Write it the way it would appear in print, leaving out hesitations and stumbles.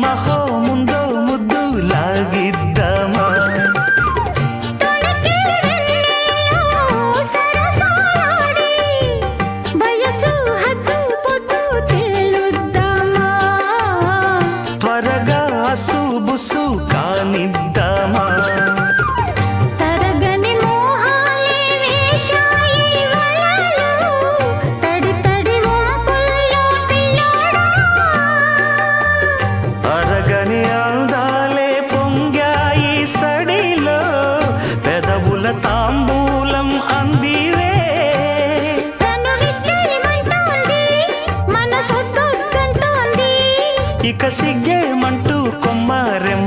యమహో ముందో ముద్దు లాగిద్దామా త్వరగా అసుబుసు కానిద్దామా అరగని అందాలే పొంగాయి సడిలో పెదవుల తాంబూలం అందివే ఇక సిగ్గేమంటూ కొమ్మారెం